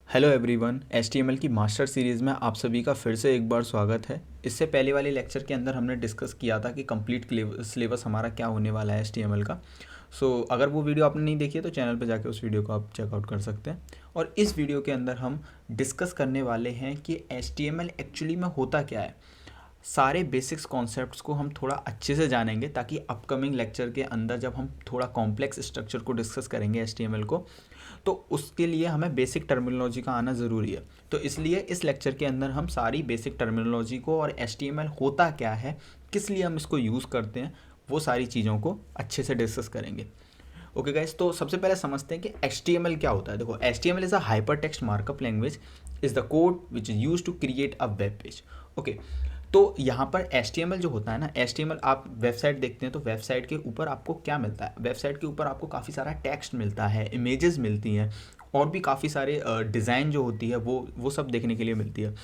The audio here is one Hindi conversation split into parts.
हेलो एवरीवन, एचटीएमएल की मास्टर सीरीज़ में आप सभी का फिर से एक बार स्वागत है। इससे पहले वाले लेक्चर के अंदर हमने डिस्कस किया था कि कंप्लीट सिलेबस हमारा क्या होने वाला है एचटीएमएल का। अगर वो वीडियो आपने नहीं देखी है तो चैनल पर जाके उस वीडियो को आप चेकआउट कर सकते हैं। और इस वीडियो के अंदर हम डिस्कस करने वाले हैं कि एचटीएमएल एक्चुअली में होता क्या है। सारे बेसिक्स कॉन्सेप्ट्स को हम थोड़ा अच्छे से जानेंगे ताकि अपकमिंग लेक्चर के अंदर जब हम थोड़ा कॉम्प्लेक्स स्ट्रक्चर को डिस्कस करेंगे एचटीएमएल को, तो उसके लिए हमें बेसिक टर्मिनोलॉजी का आना ज़रूरी है। तो इसलिए इस लेक्चर के अंदर हम सारी बेसिक टर्मिनोलॉजी को और एचटीएमएल होता क्या है, किस लिए हम इसको यूज़ करते हैं, वो सारी चीज़ों को अच्छे से डिस्कस करेंगे। ओके गाइस, तो सबसे पहले समझते हैं कि एचटीएमएल क्या होता है। देखो, HTML is a hyper text markup language, is the code which is use to create a web page. Okay, तो यहाँ पर HTML जो होता है ना, HTML आप वेबसाइट देखते हैं तो वेबसाइट के ऊपर आपको क्या मिलता है, वेबसाइट के ऊपर आपको काफ़ी सारा टेक्स्ट मिलता है, इमेजेस मिलती हैं और भी काफ़ी सारे डिज़ाइन जो होती है वो सब देखने के लिए मिलती है।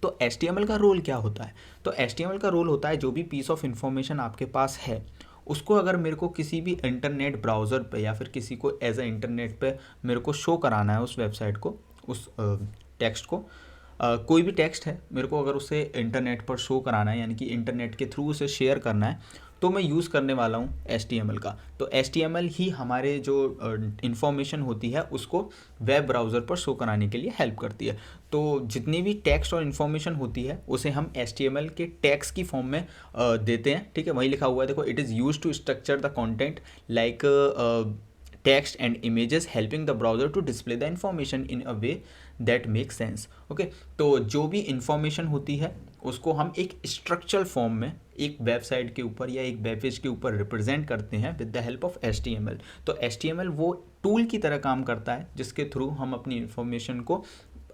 तो HTML का रोल क्या होता है? तो HTML का रोल होता है जो भी पीस ऑफ इंफॉर्मेशन आपके पास है उसको अगर मेरे को किसी भी इंटरनेट ब्राउज़र पे या फिर किसी को एज अ इंटरनेट पे मेरे को शो कराना है उस वेबसाइट को, उस टेक्स्ट को, कोई भी टेक्स्ट है मेरे को अगर उसे इंटरनेट पर शो कराना है, यानी कि इंटरनेट के थ्रू उसे शेयर करना है, तो मैं यूज़ करने वाला हूँ HTML का। तो HTML ही हमारे जो इन्फॉर्मेशन होती है उसको वेब ब्राउज़र पर शो कराने के लिए हेल्प करती है। तो जितनी भी टेक्स्ट और इन्फॉर्मेशन होती है उसे हम HTML के टैग्स की फॉर्म में देते हैं। ठीक है, वही लिखा हुआ है, देखो, it is use to structure the content like text and images helping the browser to display the information in a way that makes sense। Okay, तो जो भी इंफॉर्मेशन होती है उसको हम एक स्ट्रक्चरल फॉर्म में एक वेबसाइट के ऊपर या एक वेब पेज के ऊपर रिप्रेजेंट करते हैं with the help of HTML। तो HTML वो टूल की तरह काम करता है जिसके थ्रू हम अपनी इंफॉर्मेशन को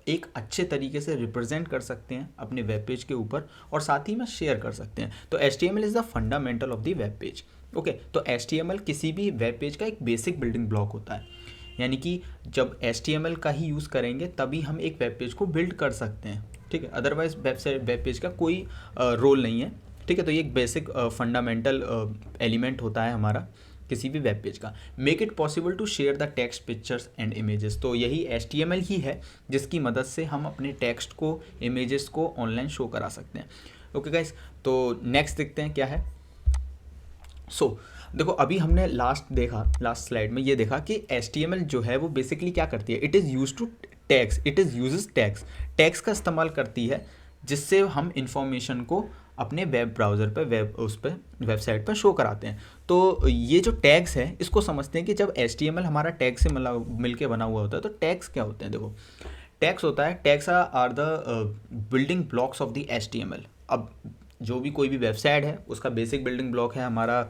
एक अच्छे तरीके से रिप्रेजेंट कर सकते हैं अपने वेब पेज के ऊपर और साथ ही में शेयर कर सकते हैं। तो HTML is the fundamental of the web page. Okay, तो HTML किसी भी वेब पेज का एक बेसिक बिल्डिंग ब्लॉक होता है, यानी कि जब HTML का ही यूज़ करेंगे तभी हम एक वेब पेज को बिल्ड कर सकते हैं। ठीक है, अदरवाइज वेब पेज का कोई रोल नहीं है। ठीक है, तो ये एक बेसिक फंडामेंटल एलिमेंट होता है हमारा किसी भी वेब पेज का। Make it possible to share the text, pictures and images. तो यही HTML ही है जिसकी मदद से हम अपने टेक्स्ट को, इमेजेस को ऑनलाइन शो करा सकते हैं। ओके गाइस, तो नेक्स्ट देखते हैं क्या है। देखो, अभी हमने लास्ट स्लाइड में ये देखा कि HTML जो है वो बेसिकली क्या करती है, it is use to tags, it is uses tags का इस्तेमाल करती है जिससे हम इंफॉर्मेशन को अपने वेब ब्राउज़र पे वेबसाइट पर शो कराते हैं। तो ये जो टैग्स है इसको समझते हैं कि जब HTML हमारा टैग से मिल के बना हुआ होता है तो टैग्स क्या होते हैं। देखो, टैग्स होता है, tags are the building blocks of the HTML। अब जो भी कोई भी वेबसाइट है उसका बेसिक बिल्डिंग ब्लॉक है हमारा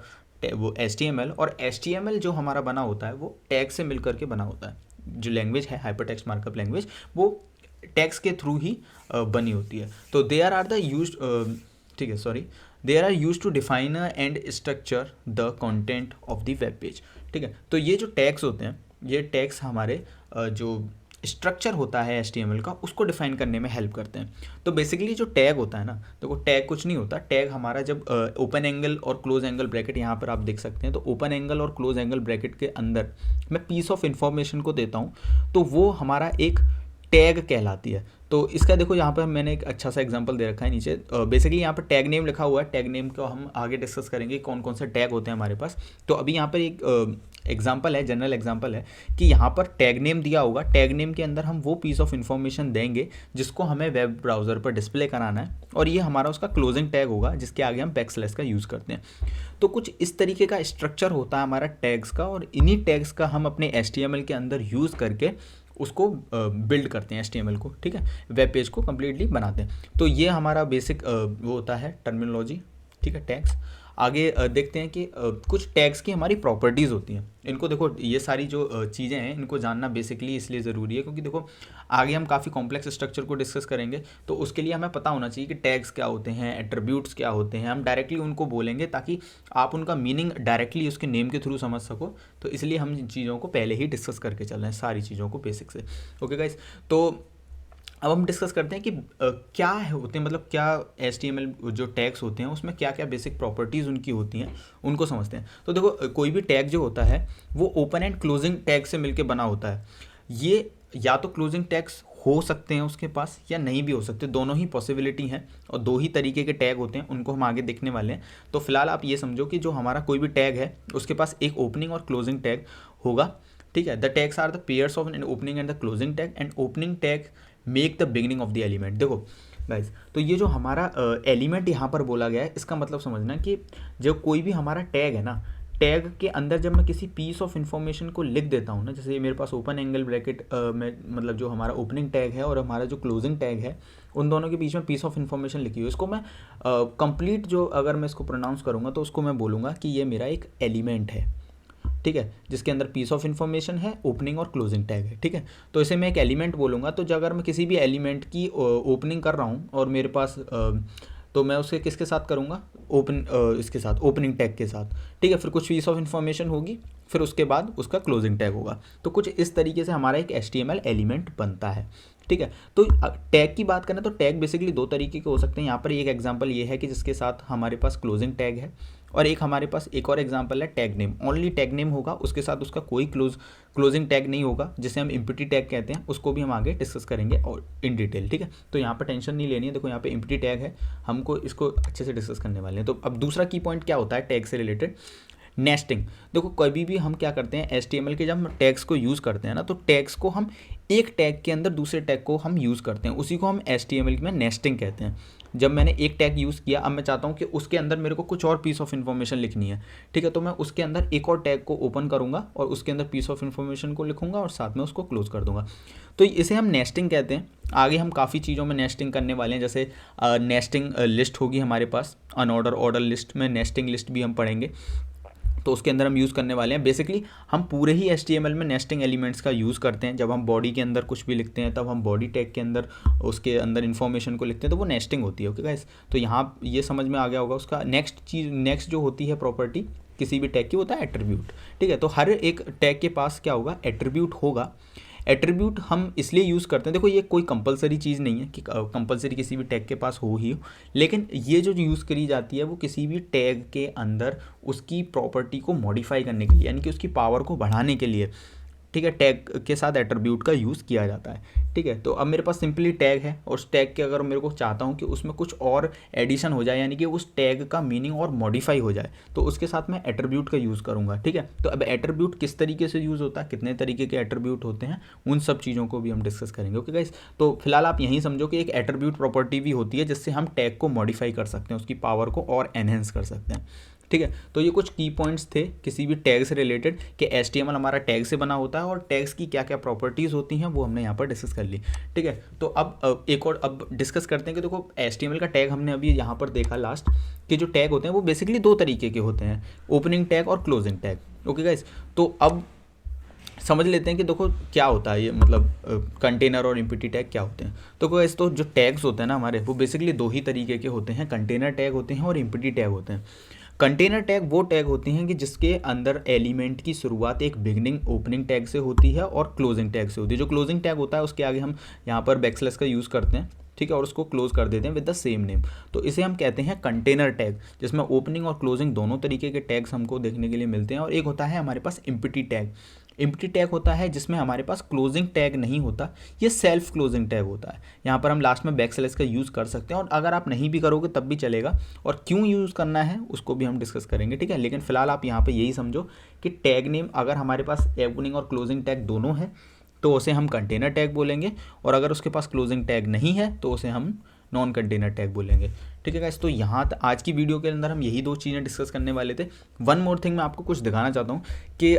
वो HTML, और HTML जो हमारा बना होता है वो टैग से मिल करके बना होता है। जो लैंग्वेज है हाइपर टेक्स्ट मार्कअप लैंग्वेज, वो टैग्स के थ्रू ही बनी होती है। तो देयर आर द यूज ठीक है, sorry, there are use to define and structure the content of the web page. ठीक है, तो ये जो टैग्स होते हैं, ये टैग्स हमारे जो स्ट्रक्चर होता है HTML का उसको डिफाइन करने में हेल्प करते हैं। तो बेसिकली जो टैग होता है ना, देखो, टैग कुछ नहीं होता। टैग हमारा जब ओपन एंगल और क्लोज एंगल ब्रैकेट यहाँ पर आप देख सकते हैं, तो ओपन एंगल और क्लोज एंगल ब्रैकेट के अंदर मैं पीस ऑफ इंफॉर्मेशन को देता हूँ तो वो हमारा एक टैग कहलाती है। तो इसका देखो, यहाँ पर मैंने एक अच्छा सा एग्जांपल दे रखा है नीचे। बेसिकली यहाँ पर टैग नेम लिखा हुआ है, टैग नेम को हम आगे डिस्कस करेंगे कौन कौन से टैग होते हैं हमारे पास। तो अभी यहाँ पर एक एग्जांपल है, जनरल एग्जांपल है कि यहाँ पर टैग नेम दिया होगा, टैग नेम के अंदर हम वो पीस ऑफ इंफॉर्मेशन देंगे जिसको हमें वेब ब्राउज़र पर डिस्प्ले कराना है, और ये हमारा उसका क्लोजिंग टैग होगा जिसके आगे हम बैकस्लैश का यूज़ करते हैं। तो कुछ इस तरीके का स्ट्रक्चर होता है हमारा टैग्स का, और इन्हीं टैग्स का हम अपने HTML के अंदर यूज़ करके उसको बिल्ड करते हैं HTML को। ठीक है, वेब पेज को कम्प्लीटली बनाते हैं। तो ये हमारा बेसिक वो होता है टर्मिनोलॉजी। ठीक है, टैग्स। आगे देखते हैं कि कुछ टैग्स की हमारी प्रॉपर्टीज़ होती हैं। इनको देखो, ये सारी जो चीज़ें हैं इनको जानना बेसिकली इसलिए ज़रूरी है क्योंकि देखो आगे हम काफ़ी कॉम्प्लेक्स स्ट्रक्चर को डिस्कस करेंगे, तो उसके लिए हमें पता होना चाहिए कि टैग्स क्या होते हैं, एट्रीब्यूट्स क्या होते हैं। हम डायरेक्टली उनको बोलेंगे ताकि आप उनका मीनिंग डायरेक्टली उसके नेम के थ्रू समझ सको। तो इसलिए हम इन चीज़ों को पहले ही डिस्कस करके चल रहे हैं, सारी चीज़ों को बेसिक से। ओके गाइस, तो अब हम डिस्कस करते हैं कि क्या होते हैं, मतलब क्या HTML जो टैग्स होते हैं उसमें क्या क्या बेसिक प्रॉपर्टीज़ उनकी होती हैं, उनको समझते हैं। तो देखो, कोई भी टैग जो होता है वो ओपन एंड क्लोजिंग टैग से मिलके बना होता है। ये या तो क्लोजिंग टैग्स हो सकते हैं उसके पास या नहीं भी हो सकते, दोनों ही पॉसिबिलिटी हैं और दो ही तरीके के टैग होते हैं, उनको हम आगे देखने वाले हैं। तो फिलहाल आप ये समझो कि जो हमारा कोई भी टैग है उसके पास एक ओपनिंग और क्लोजिंग टैग होगा, ठीक है। The tags are the pairs of an opening and the closing tag, and opening tag make the beginning of the element. देखो गाइज, तो ये जो हमारा एलिमेंट यहाँ पर बोला गया है, इसका मतलब समझना कि जब कोई भी हमारा टैग है ना, टैग के अंदर जब मैं किसी पीस ऑफ इन्फॉर्मेशन को लिख देता हूँ ना, जैसे ये मेरे पास ओपन एंगल ब्रैकेट में, मतलब जो हमारा ओपनिंग टैग है और हमारा जो क्लोजिंग टैग है, उन दोनों के बीच में पीस ऑफ इन्फॉर्मेशन लिखी हुई, इसको मैं कंप्लीट जो अगर मैं इसको प्रोनाउंस करूँगा तो उसको मैं बोलूँगा कि ये मेरा एक एलिमेंट है, ठीक है, जिसके अंदर पीस ऑफ इन्फॉर्मेशन है, ओपनिंग और क्लोजिंग टैग है, ठीक है। तो इसे मैं एक एलिमेंट बोलूँगा। तो अगर मैं किसी भी एलिमेंट की ओपनिंग कर रहा हूँ और मेरे पास तो मैं उसे किसके साथ करूँगा, इसके साथ, ओपनिंग टैग के साथ, ठीक है। फिर कुछ पीस ऑफ इन्फॉर्मेशन होगी, फिर उसके बाद उसका क्लोजिंग टैग होगा। तो कुछ इस तरीके से हमारा एक HTML एलिमेंट बनता है, ठीक है। तो टैग की बात करें तो टैग बेसिकली दो तरीके के हो सकते हैं। यहाँ पर एक एग्जांपल ये है कि जिसके साथ हमारे पास क्लोजिंग टैग है, और एक हमारे पास एक और एग्जांपल है tag name, only tag name होगा, उसके साथ उसका कोई क्लोजिंग टैग नहीं होगा, जिसे हम एम्प्टी टैग कहते हैं। उसको भी हम आगे डिस्कस करेंगे और इन डिटेल, ठीक है। तो यहाँ पर टेंशन नहीं लेनी है, देखो यहाँ पे एम्प्टी टैग है, हमको इसको अच्छे से डिस्कस करने वाले हैं। तो अब दूसरा की पॉइंट क्या होता है टैग से रिलेटेड, नेस्टिंग। देखो कभी भी हम क्या करते हैं HTML के, जब हम टैग्स को यूज़ करते हैं ना, तो टैग्स को हम एक टैग के अंदर दूसरे टैग को हम यूज़ करते हैं, उसी को हम HTML में नेस्टिंग कहते हैं। जब मैंने एक टैग यूज़ किया, अब मैं चाहता हूँ कि उसके अंदर मेरे को कुछ और पीस ऑफ इन्फॉर्मेशन लिखनी है, ठीक है, तो मैं उसके अंदर एक और टैग को ओपन करूँगा और उसके अंदर पीस ऑफ इन्फॉर्मेशन को लिखूँगा और साथ में उसको क्लोज कर दूँगा। तो इसे हम नेस्टिंग कहते हैं। आगे हम काफ़ी चीज़ों में नेस्टिंग करने वाले हैं, जैसे नेस्टिंग लिस्ट होगी हमारे पास, अनऑर्डर ऑर्डर लिस्ट में नेस्टिंग लिस्ट भी हम पढ़ेंगे, तो उसके अंदर हम यूज़ करने वाले हैं। बेसिकली हम पूरे ही HTML में नेस्टिंग एलिमेंट्स का यूज़ करते हैं। जब हम बॉडी के अंदर कुछ भी लिखते हैं, तब हम बॉडी टैग के अंदर उसके अंदर इन्फॉर्मेशन को लिखते हैं, तो वो नेस्टिंग होती है। ओके गाइस, तो यहाँ ये समझ में आ गया होगा। उसका नेक्स्ट जो होती है प्रॉपर्टी किसी भी टैग की, होता है एट्रीब्यूट, ठीक है। तो हर एक टैग के पास क्या होगा, एट्रीब्यूट होगा। एट्रीब्यूट हम इसलिए यूज़ करते हैं, देखो ये कोई कंपलसरी चीज़ नहीं है कि कंपलसरी किसी भी टैग के पास हो ही हो, लेकिन ये जो यूज़ करी जाती है वो किसी भी टैग के अंदर उसकी प्रॉपर्टी को मॉडिफाई करने के लिए, यानी कि उसकी पावर को बढ़ाने के लिए, ठीक है, टैग के साथ एट्रीब्यूट का यूज़ किया जाता है, ठीक है। तो अब मेरे पास सिंपली टैग है और उस टैग के अगर मेरे को चाहता हूँ कि उसमें कुछ और एडिशन हो जाए, यानी कि उस टैग का मीनिंग और मॉडिफाई हो जाए, तो उसके साथ मैं एट्रीब्यूट का यूज़ करूँगा, ठीक है। तो अब एट्रीब्यूट किस तरीके से यूज़ होता है, कितने तरीके के एट्रीब्यूट होते हैं, उन सब चीज़ों को भी हम डिस्कस करेंगे। ओके गाइस, तो फिलहाल आप यही समझो कि एक एट्रीब्यूट प्रॉपर्टी भी होती है जिससे हम टैग को मॉडिफाई कर सकते हैं, उसकी पावर को और एनहेंस कर सकते हैं, ठीक है। तो ये कुछ की पॉइंट्स थे किसी भी टैग से रिलेटेड कि HTML हमारा टैग से बना होता है और टैग्स की क्या क्या प्रॉपर्टीज़ होती हैं वो हमने यहाँ पर डिस्कस कर ली, ठीक है। तो अब एक और अब डिस्कस करते हैं कि देखो HTML का टैग हमने अभी यहाँ पर देखा लास्ट कि जो टैग होते हैं वो बेसिकली दो तरीके के होते हैं, ओपनिंग टैग और क्लोजिंग टैग। ओके गाइस, तो अब समझ लेते हैं कि देखो क्या होता है ये, मतलब कंटेनर और एम्प्टी टैग क्या होते हैं। तो गाइस, तो जो टैग्स होते हैं ना हमारे, वो बेसिकली दो ही तरीके के होते हैं, कंटेनर टैग होते हैं और एम्प्टी टैग होते हैं। कंटेनर टैग वो टैग होती हैं कि जिसके अंदर एलिमेंट की शुरुआत एक बिगनिंग ओपनिंग टैग से होती है और क्लोजिंग टैग से होती है। जो क्लोजिंग टैग होता है उसके आगे हम यहाँ पर बैकस्लैश का यूज़ करते हैं, ठीक है, और उसको क्लोज कर देते हैं विद द सेम नेम। तो इसे हम कहते हैं कंटेनर टैग, जिसमें ओपनिंग और क्लोजिंग दोनों तरीके के टैग्स हमको देखने के लिए मिलते हैं। और एक होता है हमारे पास एम्प्टी टैग। एम्प्टी टैग होता है जिसमें हमारे पास क्लोजिंग टैग नहीं होता, ये सेल्फ क्लोजिंग टैग होता है। यहाँ पर हम लास्ट में बैकस्लैश का यूज़ कर सकते हैं, और अगर आप नहीं भी करोगे तब भी चलेगा, और क्यों यूज़ करना है उसको भी हम डिस्कस करेंगे, ठीक है। लेकिन फिलहाल आप यहाँ पे यही समझो कि टैग नेम अगर हमारे पास ओपनिंग और क्लोजिंग टैग दोनों है तो उसे हम कंटेनर टैग बोलेंगे, और अगर उसके पास क्लोजिंग टैग नहीं है तो उसे हम नॉन कंटेनर टैग बोलेंगे, ठीक है गाइस। तो यहाँ आज की वीडियो के अंदर हम यही दो चीज़ें डिस्कस करने वाले थे। वन मोर थिंग मैं आपको कुछ दिखाना चाहता हूँ कि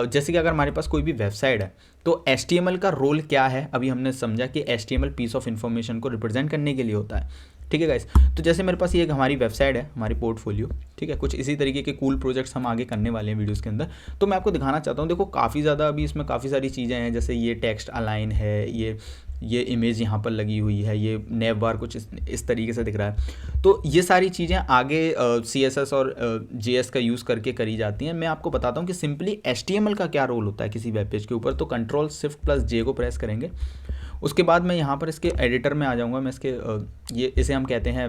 जैसे कि अगर हमारे पास कोई भी वेबसाइट है तो HTML का रोल क्या है। अभी हमने समझा कि HTML पीस ऑफ इन्फॉर्मेशन को रिप्रेजेंट करने के लिए होता है, ठीक है गाइस। तो जैसे मेरे पास ये एक हमारी वेबसाइट है, हमारी पोर्टफोलियो, ठीक है, कुछ इसी तरीके के कूल प्रोजेक्ट्स हम आगे करने वाले हैं वीडियोस के अंदर। तो मैं आपको दिखाना चाहता हूँ, देखो काफ़ी ज़्यादा अभी इसमें काफ़ी सारी चीज़ें हैं, जैसे ये टेक्स्ट अलाइन है, ये इमेज यहाँ पर लगी हुई है, ये नेव बार कुछ इस तरीके से दिख रहा है। तो ये सारी चीज़ें आगे CSS और JS का यूज़ करके करी जाती हैं। मैं आपको बताता हूँ कि सिंपली HTML का क्या रोल होता है किसी वेब पेज के ऊपर। तो Ctrl+Shift+J को प्रेस करेंगे, उसके बाद मैं यहाँ पर इसके एडिटर में आ जाऊँगा। मैं इसके इसे हम कहते हैं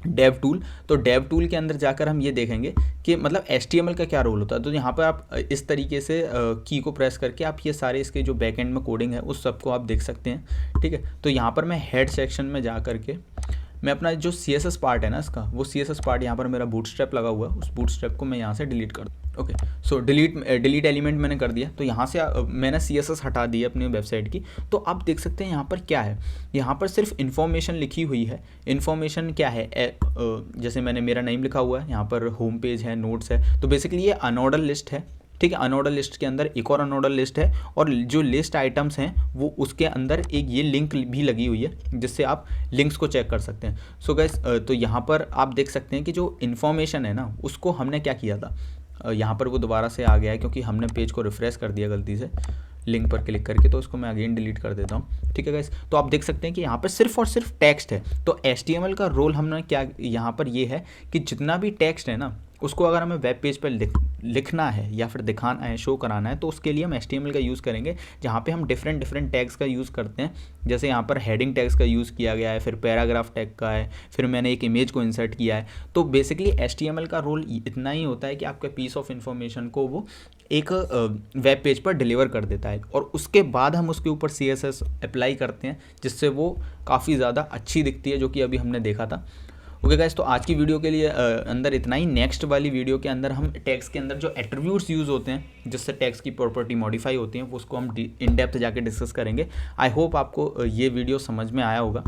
डेव टूल। तो डेव टूल के अंदर जाकर हम ये देखेंगे कि मतलब HTML का क्या रोल होता है। तो यहाँ पर आप इस तरीके से की को प्रेस करके आप ये सारे इसके जो बैकएंड में कोडिंग है उस सब को आप देख सकते हैं, ठीक है। तो यहाँ पर मैं हेड सेक्शन में जा करके मैं अपना जो CSS पार्ट है ना इसका, वो CSS पार्ट यहाँ पर मेरा बूटस्ट्रैप लगा हुआ है, उस बूटस्ट्रैप को मैं यहाँ से डिलीट कर दूँ। ओके, सो डिलीट एलिमेंट मैंने कर दिया। तो यहाँ से मैंने CSS हटा दिया अपनी वेबसाइट की। तो आप देख सकते हैं यहाँ पर क्या है, यहाँ पर सिर्फ इन्फॉर्मेशन लिखी हुई है। इन्फॉर्मेशन क्या है, जैसे मैंने मेरा नेम लिखा हुआ है, यहाँ पर होम पेज है, नोट्स है। तो बेसिकली ये अनऑर्डर लिस्ट है, ठीक है। अनऑर्डर लिस्ट के अंदर एक और अनऑर्डर लिस्ट है, और जो लिस्ट आइटम्स हैं वो उसके अंदर एक ये लिंक भी लगी हुई है जिससे आप लिंक्स को चेक कर सकते हैं। सो गाइस, तो यहाँ पर आप देख सकते हैं कि जो इन्फॉर्मेशन है ना उसको हमने क्या किया था, यहाँ पर वो दोबारा से आ गया है क्योंकि हमने पेज को रिफ्रेश कर दिया गलती से लिंक पर क्लिक करके। तो उसको मैं अगेन डिलीट कर देता हूँ, ठीक है गाइस। तो आप देख सकते हैं कि यहाँ पर सिर्फ और सिर्फ टेक्स्ट है। तो HTML का रोल हमने क्या यहाँ पर ये है कि जितना भी टेक्स्ट है ना उसको अगर हमें वेब पेज पर लिखना है या फिर दिखाना है, शो कराना है, तो उसके लिए हम HTML का यूज़ करेंगे, जहाँ पे हम डिफरेंट टैग्स का यूज़ करते हैं। जैसे यहाँ पर हेडिंग टैग्स का यूज़ किया गया है, फिर पैराग्राफ टैग का है, फिर मैंने एक इमेज को इंसर्ट किया है। तो बेसिकली HTML का रोल इतना ही होता है कि आपके पीस ऑफ इन्फॉर्मेशन को वो एक वेब पेज पर डिलीवर कर देता है, और उसके बाद हम उसके ऊपर CSS अप्लाई करते हैं जिससे वो काफ़ी ज़्यादा अच्छी दिखती है, जो कि अभी हमने देखा था। ओके गाइस, तो आज की वीडियो के लिए अंदर इतना ही। नेक्स्ट वाली वीडियो के अंदर हम टैग्स के अंदर जो एट्रीब्यूट्स यूज़ होते हैं जिससे टैग्स की प्रॉपर्टी मॉडिफाई होती हैं वो उसको हम इन डेप्थ जाके डिस्कस करेंगे। आई होप आपको ये वीडियो समझ में आया होगा।